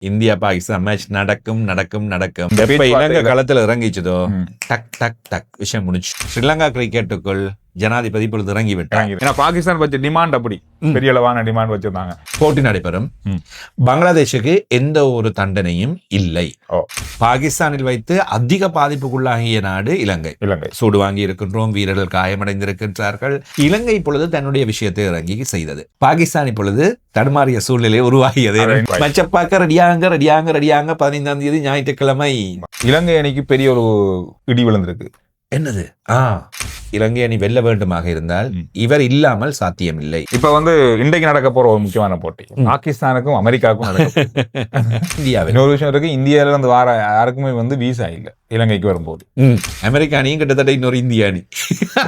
India Pakistan match நடக்கும் நடக்கும் நடக்கும். எப்ப இலங்கை களத்துல இறங்கிச்சதோ டக் டக் டக் விஷயம் முடிச்சு. ஸ்ரீலங்கா கிரிக்கெட்டுக்குள் ஜனாதிபதி இப்பொழுது இறங்கி விட்டாங்க. ஏன்னா பாகிஸ்தான் வச்ச டிமாண்ட் அப்படி பெரிய அளவான டிமாண்ட் வச்சிருந்தாங்க. போட்டி நடைபெறும். பங்களாதேஷுக்கு எந்த ஒரு தண்டனையும் இல்லை. பாகிஸ்தானில் வைத்து அதிக பாதிப்புக்குள்ளாகிய நாடு இலங்கை. சூடு வாங்கி இருக்கின்றோம், வீரர்கள் காயமடைந்திருக்கின்றார்கள். இலங்கை இப்பொழுது தன்னுடைய விஷயத்தை இறங்கி செய்தது. பாகிஸ்தான் இப்பொழுது தடுமாறிய சூழ்நிலை உருவாகியது. மச்சப்பாக்க ரெடியாங்க 15ஆம் தேதி ஞாயிற்றுக்கிழமை இலங்கை அணிக்கு பெரிய ஒரு இடி விழுந்திருக்கு. என்னது? இலங்கை அணி வெல்ல வேண்டுமாக இருந்தால் இவர் இல்லாமல் சாத்தியம் இல்லை. இப்ப இன்றைக்கு நடக்க போற ஒரு முக்கியமான போட்டி பாகிஸ்தானுக்கும் அமெரிக்காவுக்கும் இந்தியாவில் இன்னொரு விஷயம் இருக்கு. இந்தியாவில இருந்து வார யாருக்குமே வீசா இல்ல இலங்கைக்கு வரும்போது. அமெரிக்க அணியும் கிட்டத்தட்ட இன்னொரு இந்திய அணி.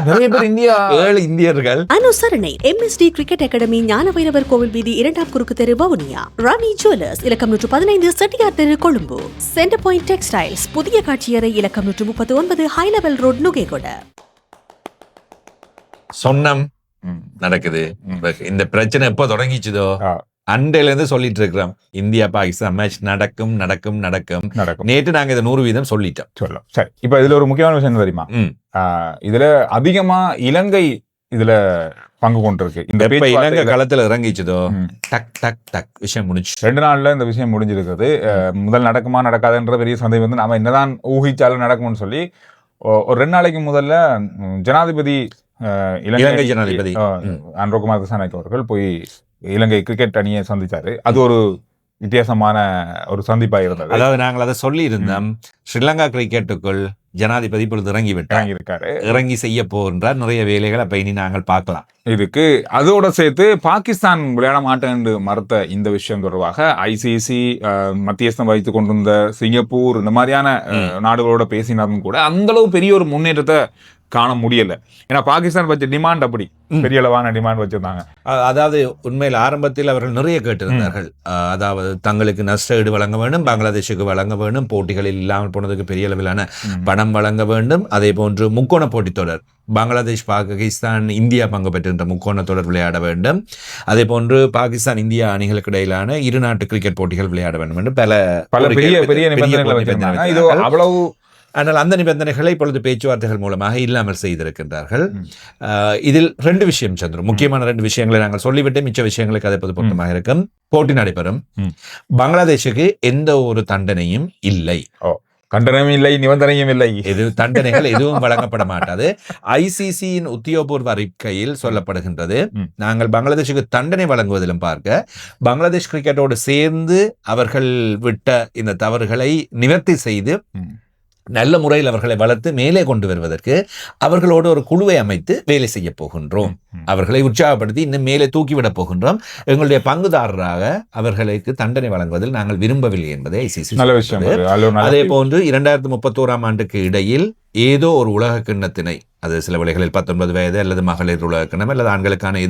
நிறைய பேர் இந்தியா 7 இந்தியர்கள். அனுசரணை MSD கிரிக்கெட் அகாடமி ஞானவைரவர் கோவில் வீதி 2ஆம் குறுக்கு தெரு வவுனியா. ராணி ஜுவல்லர்ஸ் இலக்கம் 115 செட்டியார் தெரு கொழும்பு. சென்டர் பாயிண்ட் டெக்ஸ்டைல்ஸ் புதிய காட்சியறை இலக்கம் 139 ஹை லெவல் ரோட் நுகேகொட. சொன்னம் நடக்குது. இந்த பிரச்சனை எப்ப தொடங்கிச்சதோ அண்டையில இருந்து சொல்லிட்டு இருக்கிறோம். இந்தியா பாகிஸ்தான் மேட்ச் நடக்கும் நடக்கும் நடக்கும் நடக்கும். நேற்று நாங்க இதை 100% சொல்லிட்டோம். சரி, இப்ப இதுல ஒரு முக்கியமான விஷயம் தெரியுமா? இதுல அதிகமா இலங்கை இதுல பங்கு கொண்டிருக்கு. இந்த இலங்கை களத்துல இறங்கிச்சதோ டக் டக் டக் விஷயம் முடிச்சு. 2 நாள்ல இந்த விஷயம் முடிஞ்சிருக்குது. முதல் நடக்குமா நடக்காதுன்ற பெரிய சந்தேகம் வந்து நாம என்னதான் ஊகிச்சாலும் நடக்கும்னு சொல்லி ஒரு 2 நாளைக்கு முதல்ல ஜனாதிபதி இலங்கை ஜனாதிபதி அனுரகுமார் திசாநாயக்க அவர்கள் போய் இலங்கை கிரிக்கெட் அணியை சந்திச்சாரு. அது ஒரு வித்தியாசமான ஒரு சந்திப்பா இருந்தது. அதாவது நாங்கள் அதை சொல்லி இருந்தோம். ஸ்ரீலங்கா கிரிக்கெட்டுக்குள் ஜனாதிபதி இப்பொழுது இறங்கி செய்ய போகின்றார் நிறைய வேலைகள். அப்ப இனி நாங்கள் பார்க்கலாம். இதுக்கு அதோட சேர்த்து பாகிஸ்தான் விளையாட மாட்டேன் என்று மறுத்த இந்த விஷயம் தொடர்பாக ICC மத்தியஸ்தம் வைத்துக் கொண்டிருந்த சிங்கப்பூர் இந்த மாதிரியான நாடுகளோட பேசினாலும் கூட அந்த அளவு பெரிய ஒரு முன்னேற்றத்தை காண முடியல. ஏன்னா பாகிஸ்தான் வச்ச டிமாண்ட் அப்படி பெரிய அளவான டிமாண்ட் வச்சிருந்தாங்க. அதாவது உண்மையில் ஆரம்பத்தில் அவர்கள் நிறைய கேட்டிருந்தார்கள். அதாவது தங்களுக்கு நஷ்ட ஈடு வழங்க வேண்டும், பங்களாதேஷுக்கு வழங்க வேண்டும், போட்டிகளில் இல்லாமல் போனதுக்கு பெரிய அளவிலான பணம் வழங்க வேண்டும். அதே போன்று முக்கோண போட்டி தொடர் பங்களாதேஷ் பாகிஸ்தான் இந்தியா பங்கு பெற்றிருந்த முக்கோண தொடர் விளையாட வேண்டும். அதே போன்று பாகிஸ்தான் இந்தியா அணிகளுக்கு இடையிலான 2 நாட்டு கிரிக்கெட் போட்டிகள் விளையாட வேண்டும் என்று பல பெரிய நிபந்தனைகளை வச்சிருந்தாங்க. இது அவ்வளவு ஆனால் அந்த நிபந்தனைகளை இப்பொழுது பேச்சுவார்த்தைகள் மூலமாக இல்லாமல் செய்திருக்கின்றார்கள். இதில் 2 விஷயம் சந்திரம், முக்கியமான 2 விஷயங்களை நாங்கள் சொல்லிவிட்டு மிச்ச விஷயங்களுக்கு அதை பொருத்தமாக இருக்கும். போட்டி நடைபெறும். பங்களாதேஷுக்கு எந்த ஒரு தண்டனையும் இல்லை. கண்டனமும் இல்லை, நிபந்தனையும் இல்லை. தண்டனைகள் எதுவும் வழங்கப்பட மாட்டாது. ICCயின் உத்தியோகபூர்வ அறிக்கையில் சொல்லப்படுகின்றது, நாங்கள் பங்களாதேஷுக்கு தண்டனை வழங்குவதிலும் பார்க்க பங்களாதேஷ் கிரிக்கெட்டோடு சேர்ந்து அவர்கள் விட்ட இந்த தவறுகளை நிவர்த்தி செய்து நல்ல முறையில் அவர்களை வளர்த்து மேலே கொண்டு வருவதற்கு அவர்களோடு ஒரு குழுவை அமைத்து வேலை செய்ய போகின்றோம். அவர்களை உற்சாகப்படுத்தி இன்னும் மேலே தூக்கிவிடப் போகின்றோம். எங்களுடைய பங்குதாரராக அவர்களுக்கு தண்டனை வழங்குவதில் நாங்கள் விரும்பவில்லை என்பதை ICC. அதே போன்று 2031ஆம் ஆண்டுக்கு இடையில் ஏதோ ஒரு உலக கிண்ணத்தினை, அது சில வேளைகளில் 19 வயது அல்லது மகளிர் உலக கிண்ணம் அல்லது ஆண்களுக்கான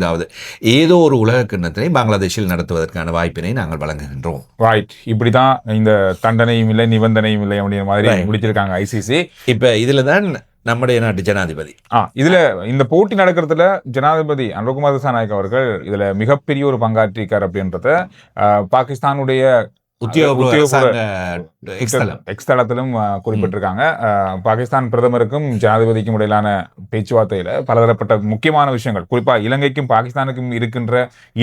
ஏதோ ஒரு உலக கிண்ணத்தினை பங்களாதேஷில் நடத்துவதற்கான வாய்ப்பினை நாங்கள் வழங்குகின்றோம். ரைட், இப்படிதான் இந்த தண்டனையும் இல்லை நிபந்தனையும் இல்லை அப்படிங்கிற மாதிரி முடிச்சிருக்காங்க ICC. இப்ப இதுலதான் நம்முடைய நாட்டு ஜனாதிபதி இதுல இந்த போட்டி நடக்கிறதுல ஜனாதிபதி அனுரகுமார் திசாநாயக்க அவர்கள் இதுல மிகப்பெரிய ஒரு பங்காற்றிருக்கார் அப்படின்றத பாகிஸ்தானுடைய எக்ஸ்தலத்திலும் குறிப்பிட்டிருக்காங்க. பாகிஸ்தான் பிரதமருக்கும் ஜனாதிபதிக்கும் இடையிலான பேச்சுவார்த்தையில பலதரப்பட்ட முக்கியமான விஷயங்கள், குறிப்பா இலங்கைக்கும் பாகிஸ்தானுக்கும்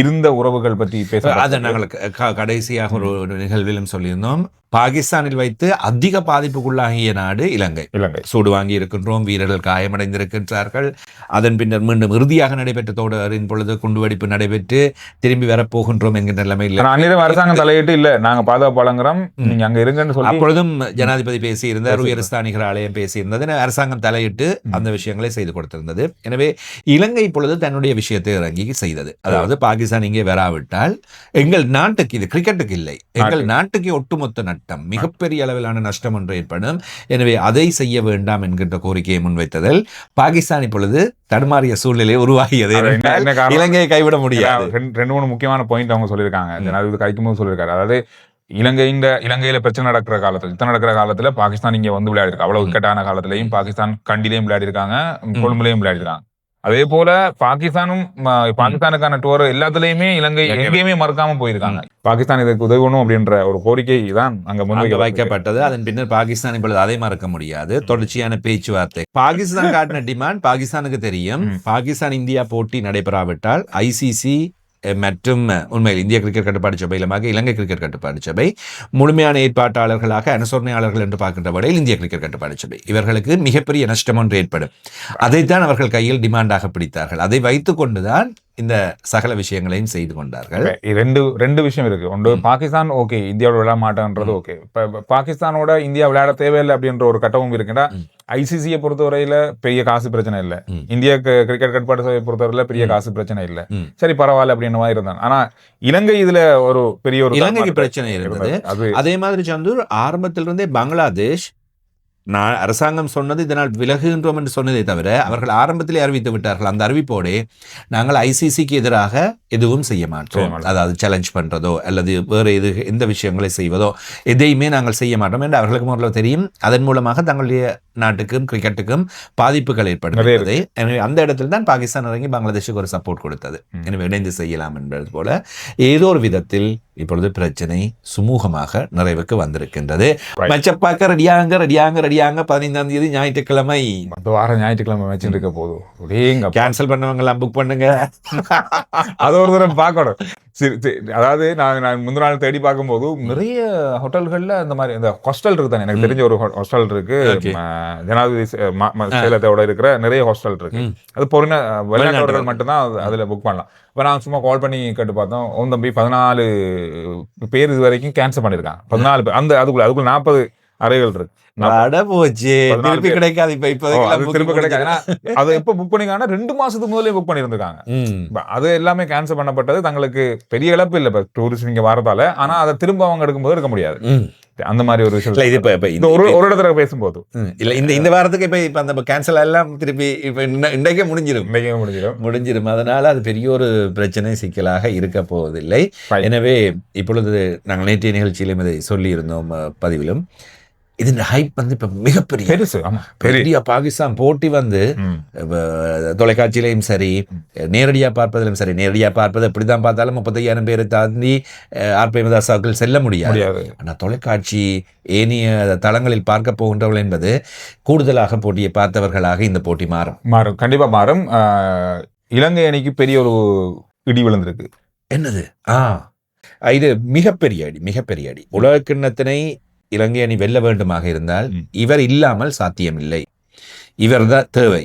இருந்த உறவுகள் பற்றி பேச அதை நாங்கள் கடைசியாக ஒரு நிகழ்விலும் சொல்லியிருந்தோம். பாகிஸ்தானில் வைத்து அதிக பாதிப்புக்குள்ளாகிய நாடு இலங்கை. சூடு வாங்கி இருக்கின்றோம், வீரர்கள் காயமடைந்திருக்கின்றார்கள். அதன் பின்னர் மீண்டும் இறுதியாக நடைபெற்ற தொடரின் பொழுது குண்டுவெடிப்பு நடைபெற்று திரும்பி வரப்போகின்றோம் என்கிற நிலைமையில் அரசாங்கம் தலையிட்டு இல்ல நாங்க பாதுகாப்பு வழங்குறோம், நீங்க அங்க இருங்கன்னு சொல்லி அப்பொழுதும் ஜனாதிபதி பேசியிருந்தார், உயர்ஸ்தானிகர் ஆலயம் பேசியிருந்தது, அரசாங்கம் தலையிட்டு அந்த விஷயங்களை செய்து கொடுத்திருந்தது. எனவே இலங்கை இப்பொழுது தன்னுடைய விஷயத்தை இறங்கி செய்தது. அதாவது பாகிஸ்தான் இங்கே வராவிட்டால் எங்கள் நாட்டுக்கு, இது கிரிக்கெட்டுக்கு இல்லை, எங்கள் நாட்டுக்கு ஒட்டுமொத்த நட்டம், மிகப்பெரிய அளவிலான நஷ்டம் ஒன்று ஏற்படும். எனவே அதை செய்ய வேண்டாம் என்கின்ற கோரிக்கையை முன்வைத்ததில் பாகிஸ்தான் இப்பொழுது தடுமாறிய சூழ்நிலை உருவாகியது. இலங்கையை கைவிட முடியாது. 2-3 முக்கியமான பாயிண்ட் அவங்க சொல்லியிருக்காங்க, ஜனாதிபதி கைக்கும்போது சொல்லியிருக்காரு. அதாவது இலங்கையில பிரச்சனை நடக்கிற காலத்துல, யுத்தம் நடக்கிற காலத்துல பாகிஸ்தான் இங்க வந்து விளையாடி இருக்கு. அவ்வளவு இக்கட்டான காலத்திலையும் பாகிஸ்தான் கண்டிலையும் விளையாடி இருக்காங்க, கொழும்புலையும் விளையாடி இருக்காங்க. அதே போல பாகிஸ்தானுக்கான டூர் எல்லாத்துலயுமே இலங்கை எங்கேயுமே மறக்காம போயிருக்காங்க. பாகிஸ்தான் இதற்கு உதவணும் அப்படின்ற ஒரு கோரிக்கை தான் அங்க வைக்கப்பட்டது. அதன் பின்னர் பாகிஸ்தான் இப்பொழுது அதை மறக்க முடியாது. தொடர்ச்சியான பேச்சுவார்த்தை. பாகிஸ்தான் காட்டின டிமாண்ட் பாகிஸ்தானுக்கு தெரியும். பாகிஸ்தான் இந்தியா போட்டி நடைபெறாவிட்டால் ஐசிசி மற்றும் உண்மையில் இந்திய கிரிக்கெட் கட்டுப்பாடு சபையிலுமாக இலங்கை கிரிக்கெட் கட்டுப்பாடு சபை முழுமையான ஏற்பாட்டாளர்களாக அனுசரணையாளர்கள் என்று பார்க்கின்ற வகையில் இந்திய கிரிக்கெட் கட்டுப்பாடு சபை இவர்களுக்கு மிகப்பெரிய நஷ்டம் ஒன்று ஏற்படும். அதைத்தான் அவர்கள் கையில் டிமாண்டாக பிடித்தார்கள். அதை வைத்துக் கொண்டுதான் இந்த சகல விஷயங்களையும் செய்து கொண்டார்கள். ரெண்டு விஷயம் இருக்கு. ஒன்று, பாகிஸ்தான் ஓகே இந்தியாவோட விளையாட மாட்டான்றது ஓகே. இப்ப பாகிஸ்தானோட இந்தியா விளையாட தேவையில்லை அப்படின்ற ஒரு கட்டமும் இருக்குன்னா ஐசிசியை பொறுத்தவரையில பெரிய காசு பிரச்சனை இல்லை, இந்திய கிரிக்கெட் கட்டுப்பாடு சபையை பொறுத்தவரையில பெரிய காசு பிரச்சனை இல்லை, சரி பரவாயில்ல அப்படின்ற மாதிரி இருந்தாங்க. ஆனா இலங்கை இதுல ஒரு பெரிய ஒரு இலங்கைக்கு பிரச்சனை இருந்தது. அதே மாதிரி சந்தூர் ஆரம்பத்திலிருந்தே பங்களாதேஷ் அரசாங்கம் சொன்னது இதனால் விலகுகின்றோம் என்று சொன்னதை தவிர அவர்கள் ஆரம்பத்திலே அறிவித்து விட்டார்கள். அந்த அறிவிப்போடு நாங்கள் ஐசிசிக்கு எதிராக எதுவும் செய்ய மாட்டோம், அதாவது சேலஞ்ச் பண்றதோ அல்லது வேறு எந்த விஷயங்களை செய்வதோ எதையுமே நாங்கள் செய்ய மாட்டோம் என்று அவர்களுக்கு முதல்ல தெரியும். அதன் மூலமாக தங்களுடைய நாட்டுக்கும் கிரிக்கெட்டுக்கும் பாதிப்புகள் ஏற்படுகிறது. எனவே அந்த இடத்தில் தான் பாகிஸ்தான் இறங்கி பங்களாதேஷுக்கு ஒரு சப்போர்ட் கொடுத்தது. எனவே இணைந்து செய்யலாம் என்பது போல ஏதோ ஒரு விதத்தில் இப்பொழுது பிரச்சனை சுமூகமாக நிறைவுக்கு வந்திருக்கின்றது. மச்சப்பாக்க ரெடியாங்க 15ஆம் தேதி ஞாயிற்றுக்கிழமை, வாரம் ஞாயிற்றுக்கிழமை மேட்ச் இருக்க போதும். கேன்சல் பண்ணவங்க எல்லாம் புக் பண்ணுங்க. அது ஒரு தூரம் பார்க்கணும். அதாவது நான் முந்தின நாள் தேடி பார்க்கும்போது நிறைய ஹோட்டல்கள்ல அந்த மாதிரி இந்த ஹாஸ்டல் இருக்கு தானே, எனக்கு தெரிஞ்ச ஒரு ஹாஸ்டல் இருக்கு ஜனாதிபதி சேலத்தோட இருக்கிற நிறைய ஹாஸ்டல் இருக்கு. அது பொருள் வெளிநாட்டவர்கள் மட்டும்தான் அதுல புக் பண்ணலாம். இப்போ நான் சும்மா கால் பண்ணி கேட்டு பார்த்தோம், ஓம் தம்பி 14 பேர் இது வரைக்கும் கேன்சல் பண்ணிருக்காங்க. 14 பேர் அதுக்குள்ள 40 அறைகள் இருக்கு. திருப்பி கிடைக்காது. திருப்பி கிடைக்காது. அதை எப்ப புக் பண்ணிருக்காங்க, 2 மாசத்துக்கு முதலே புக் பண்ணிருந்திருக்காங்க. அது எல்லாமே கேன்சல் பண்ணப்பட்டது. தங்களுக்கு பெரிய இழப்பு இல்லை இப்ப டூரிஸ்ட் நீங்க வரதால. ஆனா அதை திரும்ப அவங்க எடுக்கும்போது எடுக்க முடியாது. அந்த மாதிரி ஒரு விஷயம் ஒரு இடத்துல பேசும்போது இல்ல இந்த வாரத்துக்கு இப்ப அந்த கேன்சல் எல்லாம் திருப்பி இப்ப இன்றைக்கே முடிஞ்சிடும். அதனால அது பெரிய ஒரு பிரச்சனை சிக்கலாக இருக்க போவதில்லை. எனவே இப்பொழுது நாங்கள் நேற்றைய நிகழ்ச்சியிலும் இதை சொல்லி இருந்தோம் பதிவிலும். இதன் ஹைப் வந்து இப்ப மிகப்பெரிய பெரிய பாகிஸ்தான் போட்டி வந்து தொலைக்காட்சியிலையும் சரி நேரடியா பார்ப்பதிலும் சரி, நேரடியா பார்ப்பது எப்படிதான் பார்த்தாலும் 35,000 பேரை தாண்டி ஆர்பிஎம் செல்ல முடியாது. ஆனா தொலைக்காட்சி ஏனைய தளங்களில் பார்க்க போகின்றவர்கள் என்பது கூடுதலாக போட்டியை பார்த்தவர்களாக இந்த போட்டி மாறும். கண்டிப்பா மாறும். இலங்கை அணிக்கு பெரிய ஒரு இடி விழுந்திருக்கு. என்னது? இது மிகப்பெரிய அடி. உலக கிண்ணத்தினை இலங்கை அணி வெல்ல வேண்டுமாக இருந்தால் இவர் இல்லாமல் சாத்தியமில்லை. இவர் தான் தேவை.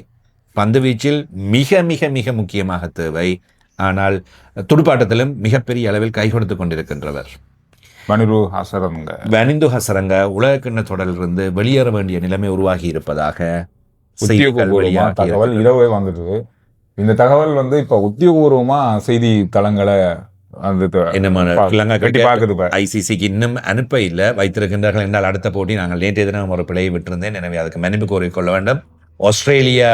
பந்து வீச்சில் மிக மிக மிக முக்கியமாக தேவை. ஆனால் துடுப்பாட்டத்திலும் மிகப்பெரிய அளவில் கை கொடுத்து கொண்டிருக்கின்றவர் வனிந்து ஹசரங்க உலக கிண்ண தொடரிலிருந்து வெளியேற வேண்டிய நிலைமை உருவாகி இருப்பதாக தகவல் இரவே வந்துட்டு. இந்த தகவல் வந்து இப்ப உத்தியோகபூர்வமா செய்தி தளங்களை ஐசிசிக்கு இன்னும் அனுப்ப இல்லை, வைத்திருக்கின்றார்கள் என்றால் அடுத்த போட்டி நாங்கள் நேற்றைய தினம் ஒரு பிழையை விட்டிருந்தேன். எனவே அதுக்கு மன்னிப்பு கோரிக்கொள்ள வேண்டும். ஆஸ்திரேலியா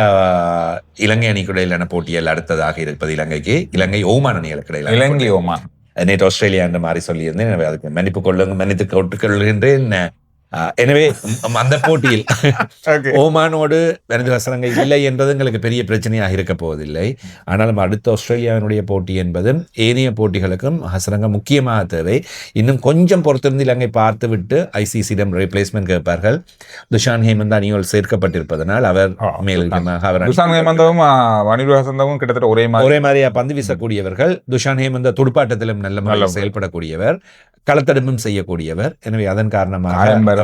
இலங்கை அணிக்கிடையிலான போட்டியில் அடுத்ததாக இருப்பது இலங்கை ஓமான் அணிகளுக்கு இடையிலான நேற்று ஆஸ்திரேலியா என்ற மாதிரி சொல்லியிருந்தேன். எனவே அதுக்கு மன்னித்து கொள்கின்றேன். எனவே அந்த போட்டியில் ஓமானோடு வனிந்து ஹசரங்க இல்லை என்பது எங்களுக்கு பெரிய பிரச்சனையாக இருக்க போவதில்லை. ஆனாலும் அடுத்த ஆஸ்திரேலியாவினுடைய போட்டி என்பதும் ஏனைய போட்டிகளுக்கும் ஹசரங்க முக்கியமாக தேவை. இன்னும் கொஞ்சம் பொறுத்திருந்து இலங்கை பார்த்துவிட்டு ஐசிசியிடம் ரீப்ளேஸ்மெண்ட் கேட்பார்கள். துஷான் ஹேமந்த் அணியோல் சேர்க்கப்பட்டிருப்பதனால் அவர் மேலதிகமாக கிட்டத்தட்ட ஒரே மாதிரியா பந்து வீசக்கூடியவர்கள். துஷான் ஹேமந்த் துடுப்பாட்டத்திலும் நல்ல முறையில் செயல்படக்கூடியவர், களத்தடுப்பும் செய்யக்கூடியவர். எனவே அதன் காரணமாக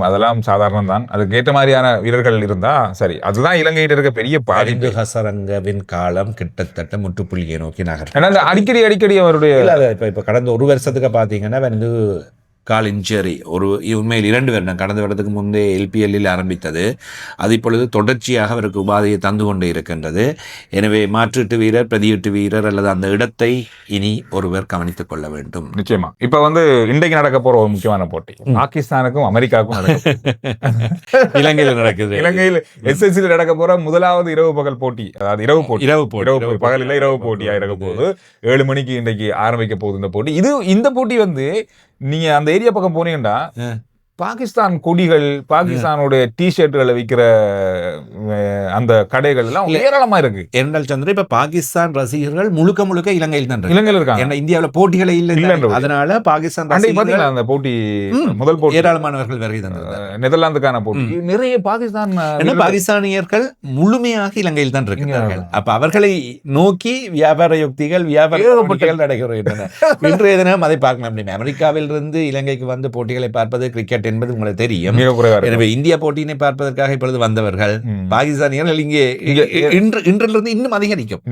அதெல்லாம் சாதாரணம் தான். அதுக்கு ஏற்ற மாதிரியான வீரர்கள் இருந்தா சரி. அதுதான் இலங்கையில இருக்க பெரிய பாதிப்பு. ஹசரங்கவின் காலம் கிட்டத்தட்ட முற்றுப்புள்ளியை நோக்கி நகர். அடிக்கடி அவருடைய இப்ப கடந்த ஒரு வருஷத்துக்கு பாத்தீங்கன்னா வந்து கால் இன்ஜரி உண்மையில் 2 வருடம் கடந்த வருடத்துக்கு முன்பே எல்பிஎல்லில் ஆரம்பித்தது. அது இப்பொழுது தொடர்ச்சியாக அவருக்கு உபாதையை தந்து கொண்டே இருக்கின்றது. எனவே மாற்றீட்டு வீரர், பிரதியீட்டு வீரர் அல்லது அந்த இடத்தை இனி ஒருவர் கவனித்துக் கொள்ள வேண்டும். நிச்சயமா. இப்ப வந்து இன்றைக்கு நடக்க போற ஒரு முக்கியமான போட்டி பாகிஸ்தானுக்கும் அமெரிக்காவுக்கும் இலங்கையில் நடக்குது. இலங்கையில் எஸ்எஸ்சியில் நடக்க போற முதலாவது இரவு பகல் போட்டி. அதாவது இரவு பகலில் இரவு போட்டியா இருக்க போகுது. 7 மணிக்கு இன்றைக்கு ஆரம்பிக்க போகுது இந்த போட்டி. இந்த போட்டி வந்து நீங்க அந்த ஏரியா பக்கம் போனீங்கன்னா பாகிஸ்தான் கொடிகள், பாகிஸ்தானுடைய டி-ஷர்ட்டுகளை விற்கிற அந்த கடைகள் எல்லாம் ஏராளமா இருக்கு. என்றால் சந்திர இப்ப பாகிஸ்தான் ரசிகர்கள் முழுக்க இலங்கையில் தான் இலங்கையில் இருக்காங்க. ஏன்னா இந்தியாவில போட்டிகளே இல்லை, அதனால பாகிஸ்தான் பாத்தீங்களா அந்த போட்டி முதல் போட்டி ஏராளமானவர்கள் வருகை தந்தது. நெதர்லாந்துக்கான போட்டி நிறைய பாகிஸ்தானியர்கள் முழுமையாக இலங்கையில் தான் இருக்கிறார்கள். அப்ப அவர்களை நோக்கி வியாபார யுக்திகள் வியாபார நடைபெறுகின்றன. இன்றைய தினம் அதை பார்க்கலாம். அமெரிக்காவில் இருந்து இலங்கைக்கு வந்து போட்டிகளை பார்ப்பது கிரிக்கெட் என்பது உங்களுக்கு தெரியும். எனவே இந்தியா போட்டியினை பார்ப்பதற்காக இப்பொழுது வந்தவர்கள் பாகிஸ்தானியர்கள் இங்கே இன்றிலிருந்து இன்னும் அதிகரிக்கும்.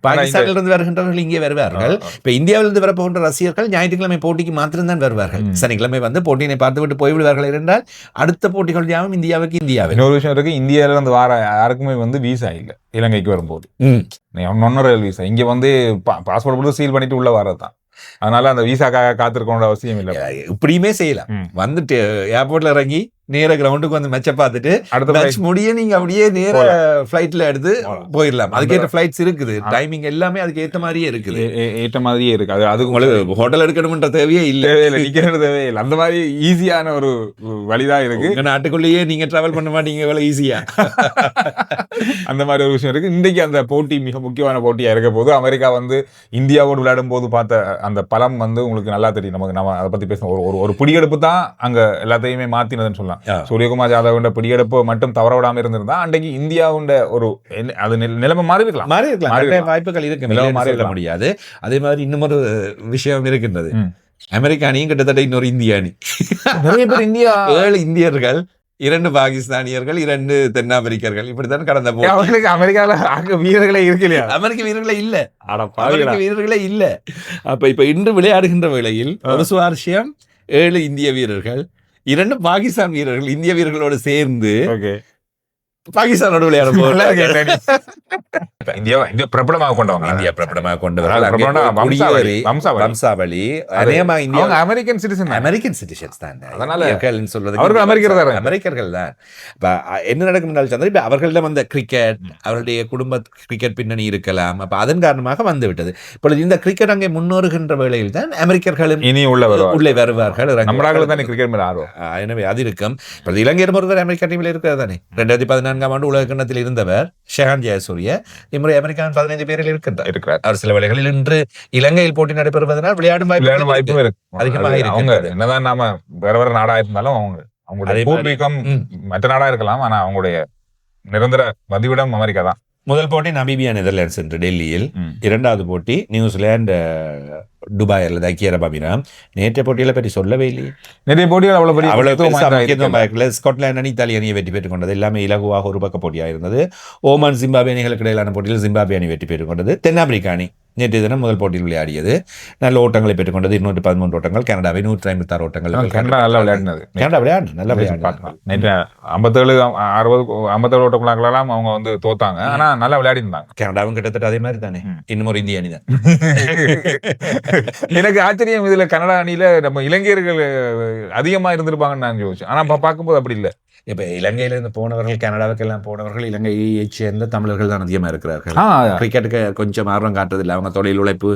பாகிஸ்தானிலிருந்து வருகின்றவர்கள் இங்கே வருவார்கள். இப்ப இந்தியாவிலிருந்து வரப்போகின்ற ரசிகர்கள் ஞாயிற்றுக்கிழமை போட்டிக்கு மாத்திரம்தான் வருவார்கள். சனிக்கிழமை வந்து போட்டியினை பார்த்துவிட்டு போய்விடுவார்கள் என்றால் அடுத்த போட்டிகள் யாவும் இந்தியாவுக்கு. இன்னொரு விஷயம் இருக்கு, இந்தியாவில இருந்து வர யாருக்குமே வந்து விசா இல்லை இலங்கைக்கு வரும்போது. நொன்னரல் விசா இங்க வந்து பாஸ்போர்ட் மட்டும் சீல் பண்ணிட்டு உள்ள வரதான். அதனால அந்த விசாக்காக காத்திருக்க அவசியம் இல்லை. இப்படியுமே செய்யலாம். வந்துட்டு ஏர்போர்ட்ல இறங்கி நேர கிரவுண்டுக்கு வந்து மேட்சை பார்த்துட்டு அடுத்த மேட்ச் முடிய நீங்க அப்படியே நேர ஃபிளைட்ல எடுத்து போயிடலாம். அதுக்கேற்ற ஃபிளைட்ஸ் இருக்குது, டைமிங் எல்லாமே அதுக்கு ஏற்ற மாதிரியே இருக்குது. ஏற்ற மாதிரியே இருக்கு. அது உங்களுக்கு ஹோட்டல் எடுக்கணும்ன்ற தேவையே இல்லை, தேவையே இல்லை. அந்த மாதிரி ஈஸியான ஒரு வழிதான் இருக்கு. நாட்டுக்குள்ளேயே நீங்க டிராவல் பண்ண மாட்டீங்க இவ்வளவு ஈஸியா. அந்த மாதிரி ஒரு விஷயம் இருக்கு. இன்றைக்கு அந்த போட்டி மிக முக்கியமான போட்டியா இருக்க போது அமெரிக்கா வந்து இந்தியாவோடு விளையாடும் போது பார்த்த அந்த பலம் வந்து உங்களுக்கு நல்லா தெரியும். நமக்கு நம்ம அதை பத்தி பேசணும். ஒரு பிடியெடுப்பு தான் அங்க எல்லாத்தையுமே மாத்தினதுன்னு சொல்லலாம். சூரியகுமார் யாதவ் பிடியெடுப்பு மட்டும் தவற விடாம இருந்திருந்தா அன்றைக்கு இந்தியாவுண்ட ஒரு அது நிலைமை மாறி இருக்கலாம். வாய்ப்புகள் இருக்கு, மாறி முடியாது. அதே மாதிரி இன்னொரு விஷயம் இருக்கின்றது. அமெரிக்கா அணியும் கிட்டத்தட்ட இன்னொரு இந்திய அணி. நிறைய பேர் இந்தியா 7 இந்தியர்கள், 2 பாகிஸ்தானியர்கள், 2 தென்னாப்பிரிக்கர்கள், இப்படித்தான் கடந்த போது. அவங்களுக்கு அமெரிக்கால வீரர்களே இருக்கு இல்லையா? அமெரிக்க வீரர்களே இல்ல, அமெரிக்க வீரர்களே இல்ல. அப்ப இப்ப இன்று விளையாடுகின்ற வேளையில் ஒரு சுவாரஸ்யம், 7 இந்திய வீரர்கள், 2 பாகிஸ்தான் வீரர்கள் இந்திய வீரர்களோடு சேர்ந்து பாகிஸ்தானோடு விளையாட போகிறாங்க. இந்தியா பிரபலமாக கொண்டவங்க, இந்தியா பிரபலமாக கொண்டவர்கள் வம்சாவளி அமெரிக்கன் சிட்டிசன்ஸ் தான். அதனால சொல்றது அவர்கள் அமெரிக்கர்கள் தான். என்ன நடக்கும் என்றால் சந்திர, இப்ப அவர்களிடம் அந்த கிரிக்கெட், அவருடைய குடும்ப கிரிக்கெட் பின்னணி இருக்கலாம். அப்ப அதன் காரணமாக வந்து விட்டது. இப்பொழுது இந்த கிரிக்கெட் அங்கே முன்னோறுகின்ற வேளையில் தான் அமெரிக்கர்களும் இனி உள்ளே வருவார்கள். எனவே அது இருக்கும். இலங்கையர் ஒருவர் அமெரிக்கா டீமில் இருக்கிறது தானே. 2014 ஆண்டு உலக கிண்ணத்தில் இருந்தவர் ஷெஹான் ஜெயசூரிய இம்முறை அமெரிக்காவின் 15 பேரில் இருக்கிறார். அவர் சில வேளைகளில் இன்று இலங்கையில் போட்டி நடைபெறுவதனால் விளையாடும் வாய்ப்பு அதிகமாக இருக்கு. என்னதான் நாம வேற நாடா இருந்தாலும் அவங்களுடைய பூர்வீகம் மற்ற நாடா இருக்கலாம், ஆனா அவங்களுடைய நிரந்தர வதிவிடம் அமெரிக்கா தான். முதல் போட்டி நமீபியா நெதர்லாண்ட்ஸ் என்று டெல்லியில், 2வது போட்டி நியூசிலாந்து துபாய் அல்லது ஐக்கிய அரபு அமீரகம். நேற்றைய போட்டிகளை பற்றி சொல்லவே இல்லை. நிறைய போட்டிகள் அவ்வளவு ஸ்காட்லாந்து அணி இத்தாலி அணியை வெற்றி பெற்றுக் கொண்டது. எல்லாமே இலகுவாக ஒரு பக்க போட்டியாக இருந்தது. ஓமான் ஜிம்பாப்வே அணிகளுக்கு இடையிலான போட்டியில் ஜிம்பாப்வே அணி வெற்றி பெற்றுக் கொண்டது. தென்னாப்பிரிக்கா அணி நேற்றைய தினம் முதல் போட்டியில் விளையாடியது, நல்ல ஓட்டங்களை பெற்றுக்கொண்டது. 213 ஓட்டங்கள். கனடாவை 156 ஓட்டங்கள். கனடா நல்லா விளையாடினது. கனடா விளையாடு நல்லா விளையாடு. நேற்று 57 ஓட்டங்களாம் அவங்க வந்து தோத்தாங்க, ஆனா நல்லா விளையாடி இருந்தாங்க. கனடாவும் கிட்டத்தட்ட அதே மாதிரி தானே, இன்னும் ஒரு இந்திய அணி தான். எனக்கு ஆச்சரியம் இதுல, கனடா அணியில நம்ம இளைஞர்கள் அதிகமா இருந்திருப்பாங்கன்னு நான் யோசிச்சேன். ஆனா பார்க்கும்போது அப்படி இல்லை. இப்ப இலங்கையில இருந்து போனவர்கள், கனடாவுக்கு எல்லாம் போனவர்கள் இலங்கையை சேர்ந்த தமிழர்கள் தான் அதிகமா இருக்கிறார்கள். கிரிக்கெட்டுக்கு கொஞ்சம் ஆர்வம் காட்டுறதில்லை. அவங்க தொழில் உழைப்பு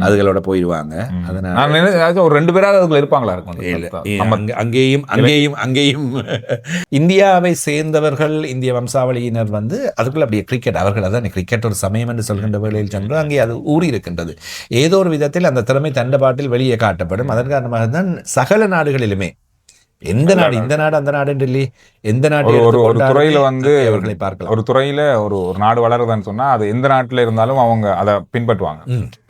அதுகளோட போயிடுவாங்க. அதனால ஒரு 2 பேராவது அதுக்குள்ள இருப்பாங்களா இருக்கும். அங்கேயும் இந்தியாவை சேர்ந்தவர்கள், இந்திய வம்சாவளியினர் வந்து அதுக்குள்ள அப்படியே கிரிக்கெட், அவர்கள் அதான் கிரிக்கெட் ஒரு சமயம் என்று சொல்கின்ற வேளையில் சென்று அங்கே அது ஊறி இருக்கின்றது. ஏதோ ஒரு விதத்தில் அந்த திறமை தண்டபாட்டில் வெளியே காட்டப்படும். அதன் காரணமாக தான் சகல நாடுகளிலுமே எந்த நாடு, இந்த நாடு அந்த நாடு என்று இல்லை, எந்த நாடு ஒரு துறையில வந்து அவர்களை பார்க்கலாம். ஒரு துறையில ஒரு நாடு வளருதுன்னு சொன்னா அது எந்த நாட்டுல இருந்தாலும் அவங்க அதை பின்பற்றுவாங்க.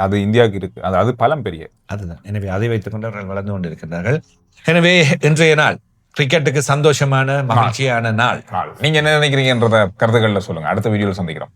அது இந்தியாவுக்கு இருக்கு, அது பலம் பெரிய அதுதான். எனவே அதை வைத்துக் கொண்டு அவர்கள் வளர்ந்து கொண்டிருக்கிறார்கள். எனவே இன்றைய நாள் கிரிக்கெட்டுக்கு சந்தோஷமான மகிழ்ச்சியான நாள். நீங்க என்ன நினைக்கிறீங்கன்றத கருத்துக்கள்ல சொல்லுங்க. அடுத்த வீடியோல சந்திக்கிறோம்.